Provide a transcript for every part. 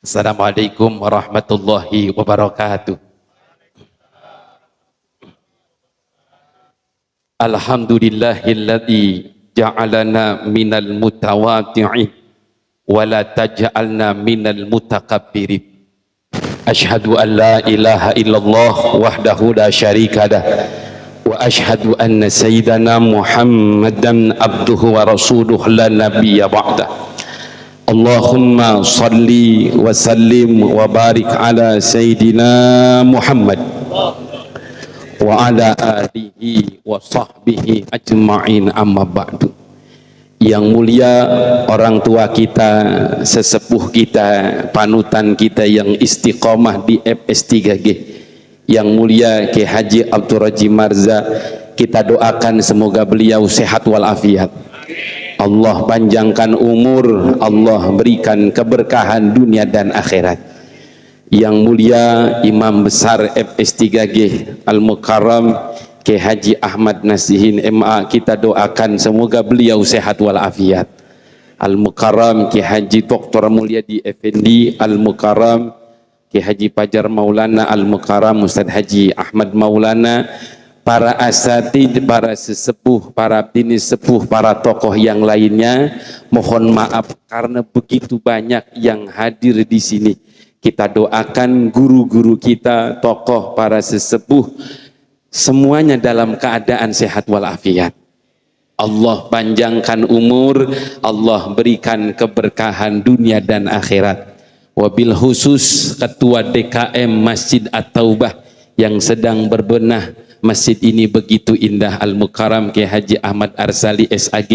Assalamualaikum warahmatullahi wabarakatuh. Alhamdulillahilladzi ja'alana minal mutawati'in wa la taj'alna minal mutakabbirin. Ashhadu an la ilaha illallah wahdahu la syarika lah wa ashhadu anna sayyidana Muhammadan abduhu wa rasuluhu la nabiyya ba'dah. Allahumma salli wa sallim wa barik ala Sayyidina Muhammad wa ala alihi wa sahbihi ajma'in, amma ba'du. Yang mulia orang tua kita, sesepuh kita, panutan kita yang istiqomah di FS3G, yang mulia Ki Haji Abdul Raji Marza, kita doakan semoga beliau sehat walafiat. Allah panjangkan umur, Allah berikan keberkahan dunia dan akhirat. Yang mulia Imam Besar FS3G Al-Mukarram Ki Haji Ahmad Nasihin MA, kita doakan semoga beliau sehat walafiat. Al-Mukarram Ki Haji Dr. Mulyadi Effendi Al-Mukarram Ki Haji Pajar Maulana Al-Mukarram Ustaz Haji Ahmad Maulana, para asatid, para sesepuh, para bini sepuh, para tokoh yang lainnya, mohon maaf karena begitu banyak yang hadir di sini. Kita doakan guru-guru kita, tokoh, para sesepuh, semuanya dalam keadaan sehat walafiat. Allah panjangkan umur, Allah berikan keberkahan dunia dan akhirat. Wabil khusus Ketua DKM Masjid At-Taubah yang sedang berbenah masjid ini begitu indah, Al-Mukarram Ki Haji Ahmad Arsali SAG,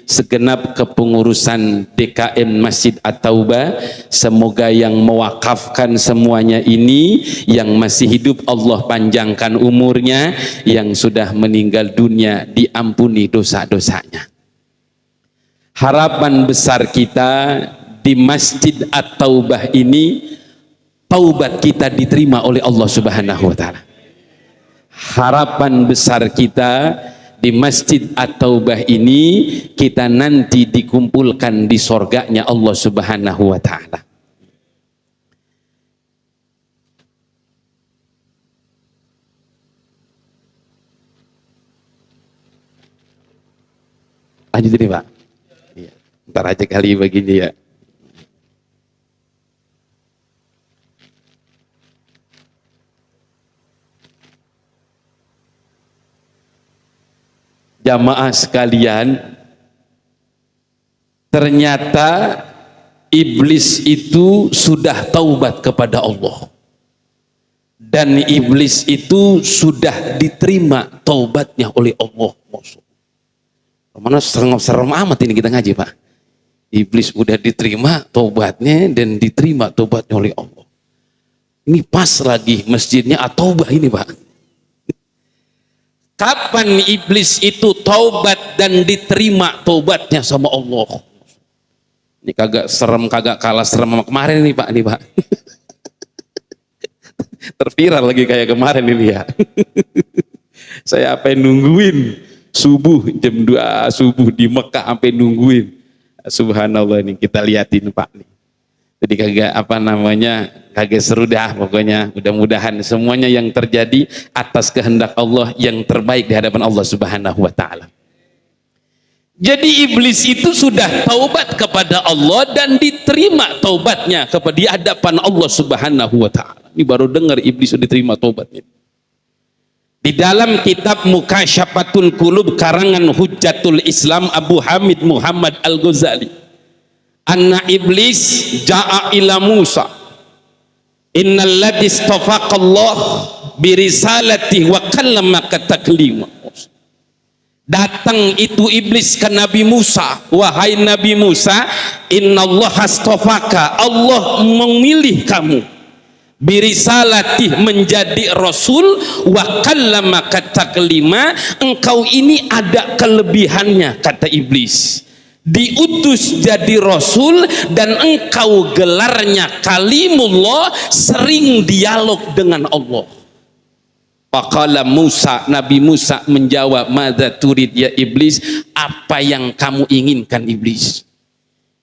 segenap kepengurusan DKM Masjid At-Taubah, semoga yang mewakafkan semuanya ini, yang masih hidup Allah panjangkan umurnya, yang sudah meninggal dunia diampuni dosa-dosanya. Harapan besar kita di Masjid At-Taubah ini, taubat kita diterima oleh Allah Subhanahu wa Ta'ala. Harapan besar kita di Masjid At-Taubah ini, kita nanti dikumpulkan di sorganya Allah Subhanahu wa Ta'ala. Lanjut ini Pak. Iya. Ntar aja kali begini ya. Jamaah sekalian, ternyata iblis itu sudah taubat kepada Allah, dan iblis itu sudah diterima taubatnya oleh Allah. Mana serem amat ini kita ngaji Pak. Iblis udah diterima taubatnya dan diterima taubatnya oleh Allah. Ini pas lagi masjidnya At-Taubah ini Pak. Kapan iblis itu taubat dan diterima taubatnya sama Allah? Ini kagak serem, kagak kalah serem sama kemarin nih Pak, nih Pak. Terviral lagi kayak kemarin ini ya. Saya sampai nungguin subuh, jam 2 subuh di Mekah, sampai nungguin. Subhanallah, ini kita liatin Pak nih. Jadi kagak seru dah pokoknya. Mudah-mudahan semuanya yang terjadi atas kehendak Allah, yang terbaik di hadapan Allah Subhanahu wa Ta'ala. Jadi iblis itu sudah taubat kepada Allah dan diterima taubatnya di hadapan Allah Subhanahu wa Ta'ala. Ini baru dengar iblis sudah diterima taubatnya. Di dalam kitab Mukasyafatul Qulub karangan Hujjatul Islam Abu Hamid Muhammad Al-Ghazali, anna iblis ja'a ila Musa innal ladzi istafaqallah birisalati wa kallamaka taklima. Datang itu iblis ke Nabi Musa, wahai Nabi Musa, innallaha astafaka, Allah memilih kamu, birisalati menjadi rasul, wa kallamaka taklima, engkau ini ada kelebihannya, kata iblis, diutus jadi rasul dan engkau gelarnya kalimullah, sering dialog dengan Allah. Faqala Musa, Nabi Musa menjawab, madza turid ya iblis, apa yang kamu inginkan iblis?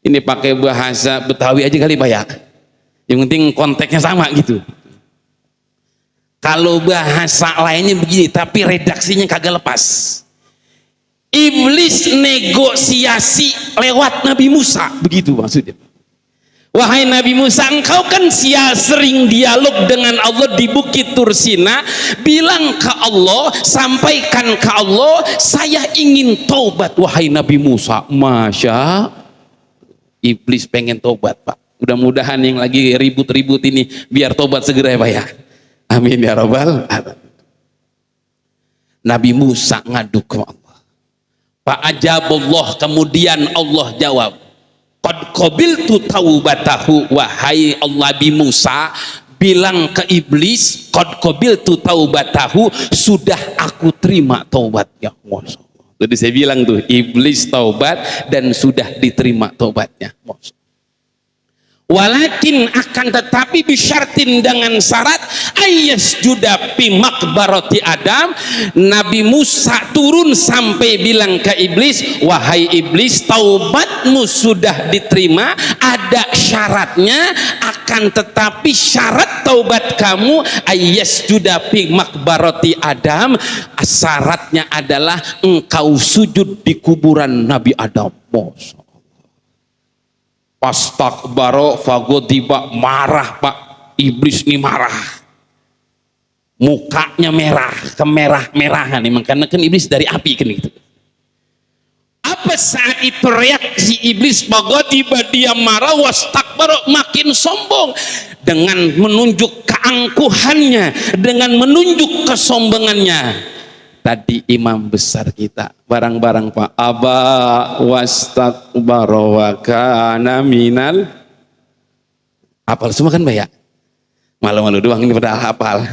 Ini pakai bahasa Betawi aja kali Pak ya. Yang penting konteksnya sama gitu. Kalau bahasa lainnya begini, tapi redaksinya kagak lepas. Iblis negosiasi lewat Nabi Musa, begitu maksudnya. Wahai Nabi Musa, engkau kan sering dialog dengan Allah di Bukit Tursina, bilang ke Allah, sampaikan ke Allah, saya ingin taubat. Wahai Nabi Musa, Masya, iblis pengen taubat, Pak. Mudah-mudahan yang lagi ribut-ribut ini biar taubat segera ya Pak ya. Amin ya Rabbal alamin. Nabi Musa ngadu ke Allah. Pak ajabullah, kemudian Allah jawab, qad qabiltu taubatahu. Wahai Allah, Nabi Musa bilang ke iblis, qad qabiltu taubatahu, sudah aku terima taubatnya. Masya Allah. Jadi saya bilang tuh, iblis taubat dan sudah diterima taubatnya. Masya Allah. Walakin akan tetapi bisyartin, dengan syarat ayas juda fi makbarati Adam. Nabi Musa turun sampai bilang ke iblis, wahai iblis, taubatmu sudah diterima, ada syaratnya, akan tetapi syarat taubat kamu ayas juda fi makbarati Adam, syaratnya adalah engkau sujud di kuburan Nabi Adam. Pastakbaro fagodiba, marah Pak, iblis nih marah, mukanya merah, kemerah-merahan nih, karena kan iblis dari api kan gitu. Apa saat itu reaksi iblis? Fagodiba, dia marah, wastakbaro, makin sombong, dengan menunjuk keangkuhannya, dengan menunjuk kesombongannya. Tadi imam besar kita barang-barang Pak, aba wastakbara wa kana minal, hafal semua kan Pak ya? Malu-malu doang ini padahal hafal.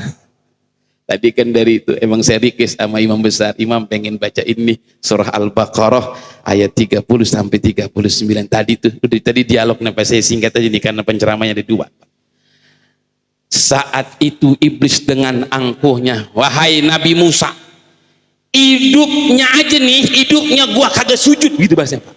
Tadi kan dari itu emang saya request sama imam besar, imam pengen baca ini surah Al-Baqarah ayat 30 sampai 39. Tadi tuh tadi dialog, kenapa saya singkat aja nih karena penceramanya ada dua. Saat itu iblis dengan angkuhnya, wahai Nabi Musa, hidupnya aja nih, hidupnya gua kagak sujud, gitu bahasanya Pak.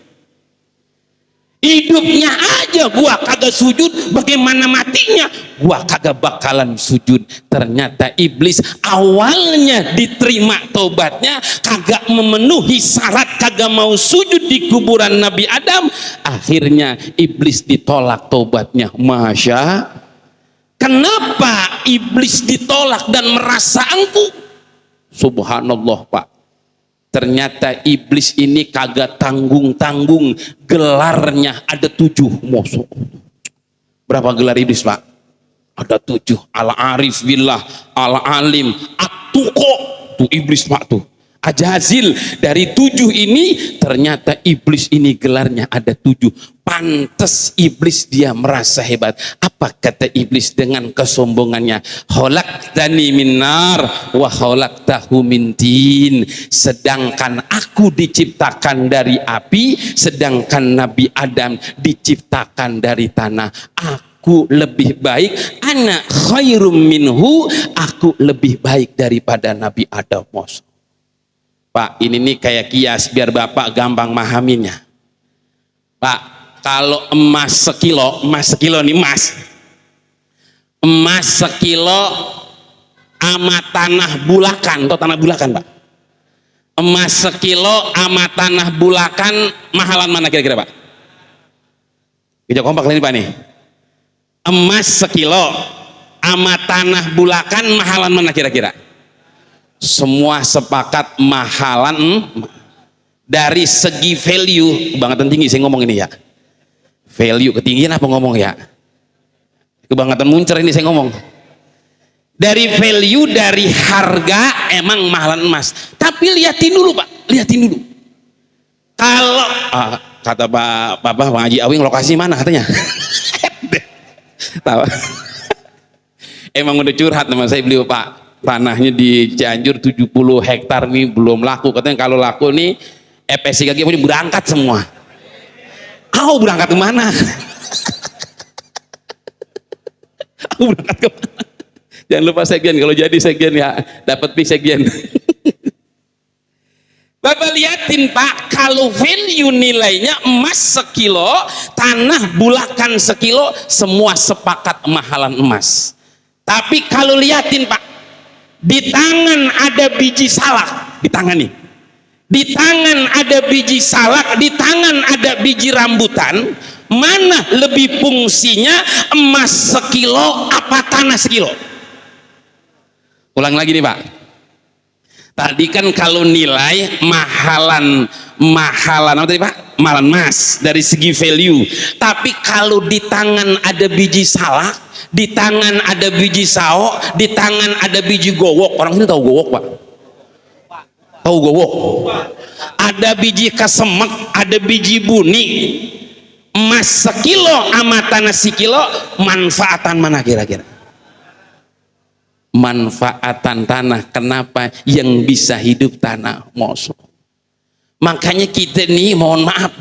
Hidupnya aja gua kagak sujud, bagaimana matinya? Gua kagak bakalan sujud. Ternyata iblis awalnya diterima taubatnya, kagak memenuhi syarat, kagak mau sujud di kuburan Nabi Adam, akhirnya iblis ditolak taubatnya. Masya, kenapa iblis ditolak dan merasa angkuh? Subhanallah Pak, ternyata iblis ini kagak tanggung-tanggung, gelarnya ada 7. Berapa gelar iblis Pak? Ada 7. Al-Arif billah, Al-Alim, At-Tuqa, tuh iblis Pak tuh. Ajazil, dari 7 ini ternyata iblis ini gelarnya ada 7. Pantes iblis dia merasa hebat. Apa kata iblis dengan kesombongannya? Khalaqtani min nar wa khalaqtahu min tin. Sedangkan aku diciptakan dari api, sedangkan Nabi Adam diciptakan dari tanah. Aku lebih baik, ana khairum minhu, aku lebih baik daripada Nabi Adam. Pak, ini nih kayak kias biar Bapak gampang memahaminya. Pak, kalau emas sekilo nih emas sekilo ama tanah bulakan, atau tanah bulakan Pak, emas sekilo ama tanah bulakan, mahalan mana kira-kira Pak? Kita kompak ini Pak nih, emas sekilo ama tanah bulakan, mahalan mana kira-kira? Semua sepakat mahalan. Dari segi value kebangetan tinggi saya ngomong ini ya, value ketinggian apa ngomong ya, kebangetan muncer ini saya ngomong. Dari value, dari harga, emang mahalan emas. Tapi liatin dulu Pak, liatin dulu. Kalau kata Pak Haji Awing, lokasi mana katanya? Tahu? Emang udah curhat sama saya, beliau Pak, tanahnya di Cianjur 70 hektar nih belum laku, katanya kalau laku nih FSI kaki punya berangkat semua. Berangkat kemana? Berangkat kemana? Jangan lupa sekjen, kalau jadi sekjen ya dapat pi sekjen. Bapak liatin Pak, kalau value nilainya emas sekilo, tanah bulakan sekilo, semua sepakat mahalan emas. Tapi kalau liatin Pak, di tangan ada biji salak, di tangan nih, di tangan ada biji salak, di tangan ada biji rambutan, mana lebih fungsinya, emas sekilo apa tanah sekilo? Ulang lagi nih Pak. Tadi kan kalau nilai mahalan apa tadi Pak? Mahalan emas dari segi value. Tapi kalau di tangan ada biji salak, di tangan ada biji sao, di tangan ada biji gowok. Orang sini tahu gowok Pak? Tahu gowok? Ada biji kesemek, ada biji buni. Emas sekilo sama tanah sekilo, manfaatan mana kira-kira? Manfaatan tanah. Kenapa? Yang bisa hidup tanah. Mosok. Makanya kita nih mohon maaf,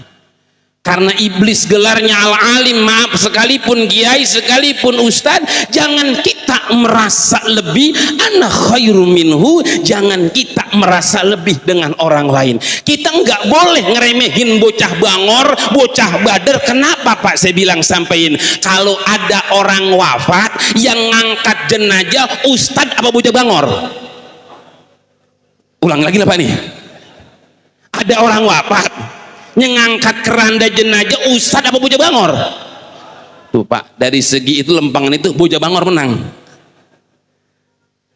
karena iblis gelarnya al-alim, maaf, sekalipun kiai, sekalipun ustadz, jangan kita merasa lebih, ana khairu minhu, jangan kita merasa lebih dengan orang lain. Kita nggak boleh ngeremehin bocah bangor, bocah bader. Kenapa Pak saya bilang sampein, kalau ada orang wafat yang ngangkat jenazah ustadz apa bocah bangor? Ulang lagi lah Pak nih, ada orang wafat yang ngangkat keranda jenazah ustadz apa bocah bangor? Tuh Pak, dari segi itu lempangan itu bocah bangor menang.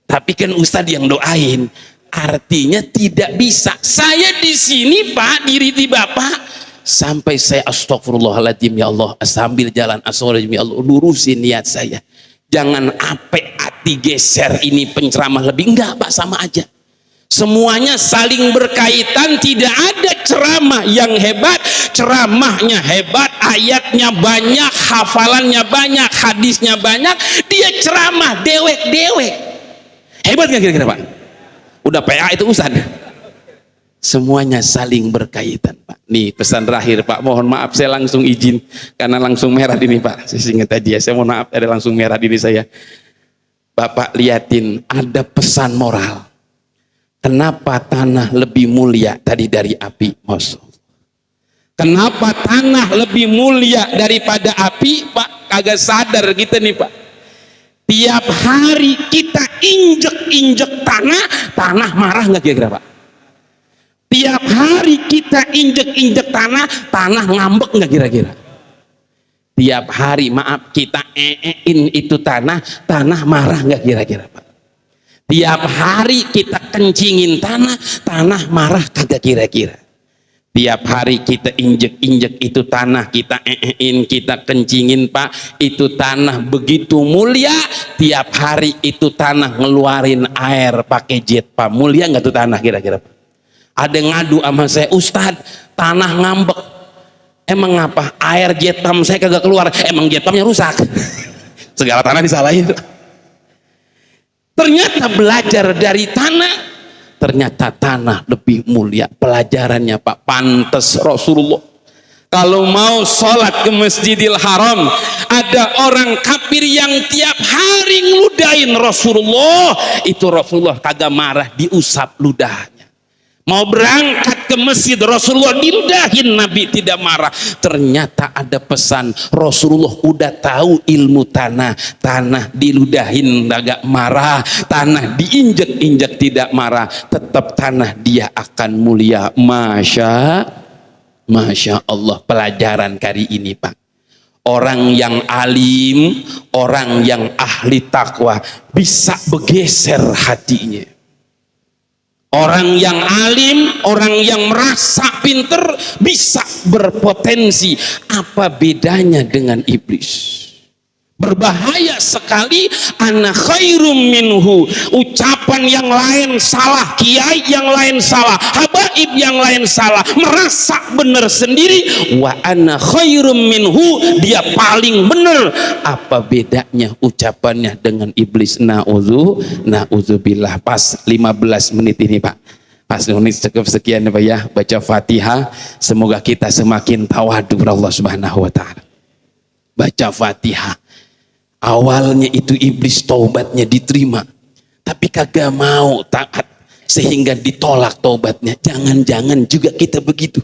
Tapi kan ustadz yang doain, artinya tidak bisa. Saya di sini Pak, diri di Bapak, sampai saya astagfirullahaladzim ya Allah, sambil jalan astagfirullahaladzim ya Allah, lurusin niat saya. Jangan ape hati geser ini penceramah lebih, enggak Pak, sama aja. Semuanya saling berkaitan, tidak ada ceramah yang hebat, ceramahnya hebat, ayatnya banyak, hafalannya banyak, hadisnya banyak, dia ceramah dewek-dewek. Hebat nggak kira-kira Pak? Udah PA itu Ustaz. Semuanya saling berkaitan Pak. Nih pesan terakhir Pak, mohon maaf saya langsung izin karena langsung merah ini Pak. Saya ingat tadi ya, saya mohon maaf ada langsung merah diri saya. Bapak liatin, ada pesan moral. Kenapa tanah lebih mulia tadi dari api? Masya Allah. Kenapa tanah lebih mulia daripada api? Pak, kagak sadar kita nih Pak. Tiap hari kita injek-injek tanah, tanah marah nggak kira-kira Pak? Tiap hari kita injek-injek tanah, tanah ngambek nggak kira-kira? Tiap hari maaf kita itu tanah, tanah marah nggak kira-kira Pak? Tiap hari kita kencingin tanah, tanah marah kagak kira-kira? Tiap hari kita injek-injek itu tanah, kita kita kencingin Pak, itu tanah begitu mulia. Tiap hari itu tanah ngeluarin air pakai jet Pak, mulia nggak tuh tanah kira-kira Pak? Ada yang ngadu sama saya, Ustadz tanah ngambek. Emang apa? Air jet pump saya kagak keluar, emang jet pumpnya rusak. Segala tanah disalahin. Ternyata belajar dari tanah, ternyata tanah lebih mulia. Pelajarannya Pak, pantas Rasulullah kalau mau sholat ke Masjidil Haram, ada orang kafir yang tiap hari ngeludahin Rasulullah, itu Rasulullah kagak marah, diusap ludahnya. Mau berangkat ke masjid, Rasulullah diludahin, Nabi tidak marah. Ternyata ada pesan, Rasulullah udah tahu ilmu tanah. Tanah diludahin agak marah, tanah diinjek-injek tidak marah, tetap tanah dia akan mulia. Masya Allah, pelajaran kali ini Pak. Orang yang alim, orang yang ahli takwa bisa bergeser hatinya. Orang yang alim, orang yang merasa pinter bisa berpotensi. Apa bedanya dengan iblis? Berbahaya sekali. Ana khairum minhu, ucapan yang lain salah, kiai yang lain salah, habaib yang lain salah, merasa benar sendiri. Wa ana khairum minhu, dia paling benar. Apa bedanya ucapannya dengan iblis? Na'udzubillah. Pas 15 menit ini Pak, pas menit cukup sekian Pak ya, baca Fatihah. Semoga kita semakin tawadu Allah Subhanahu wa taala. Baca Fatihah. Awalnya itu iblis taubatnya diterima, tapi kagak mau taat. sehingga ditolak taubatnya. Jangan-jangan juga kita begitu.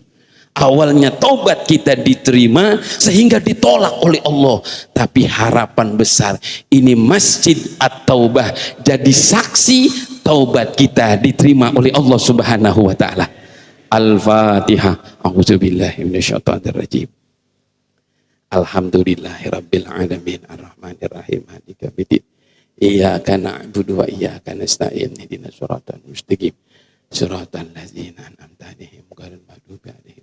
Awalnya taubat kita diterima sehingga ditolak oleh Allah, tapi harapan besar ini Masjid At-Taubah jadi saksi taubat kita diterima oleh Allah Subhanahu wa taala. Al-Fatihah. A'udzubillahi minasyaitonirrajim. Alhamdulillahirabbil alamin arrahmanirrahim maliki yaumiddin. Iyyaka na'budu wa iyyaka nasta'in ihdinas siratal mustaqim. Siratal ladzina an'amta 'alaihim ghairil maghdubi 'alaihim.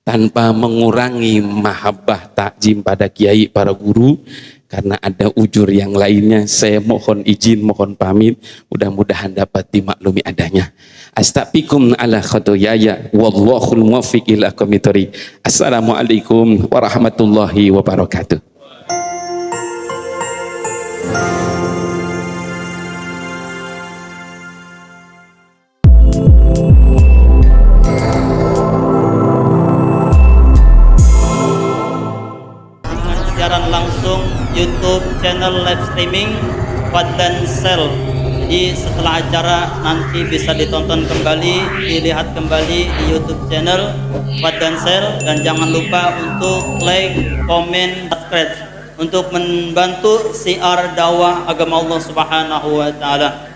Tanpa mengurangi mahabbah takjim pada kiai para guru, karena ada ujur yang lainnya, saya mohon izin, mohon pamit, mudah-mudahan dapat dimaklumi adanya. Astaghfirukum ala khotoyaya wallahul muwaffiq ila aqwamit thoriq. Assalamualaikum warahmatullahi wabarakatuh. Langsung YouTube channel live streaming Fadlan Sel. Jadi setelah acara nanti bisa ditonton kembali, dilihat kembali di YouTube channel Fadlan Sel, dan jangan lupa untuk like, komen, subscribe untuk membantu siar dakwah agama Allah Subhanahu wa taala.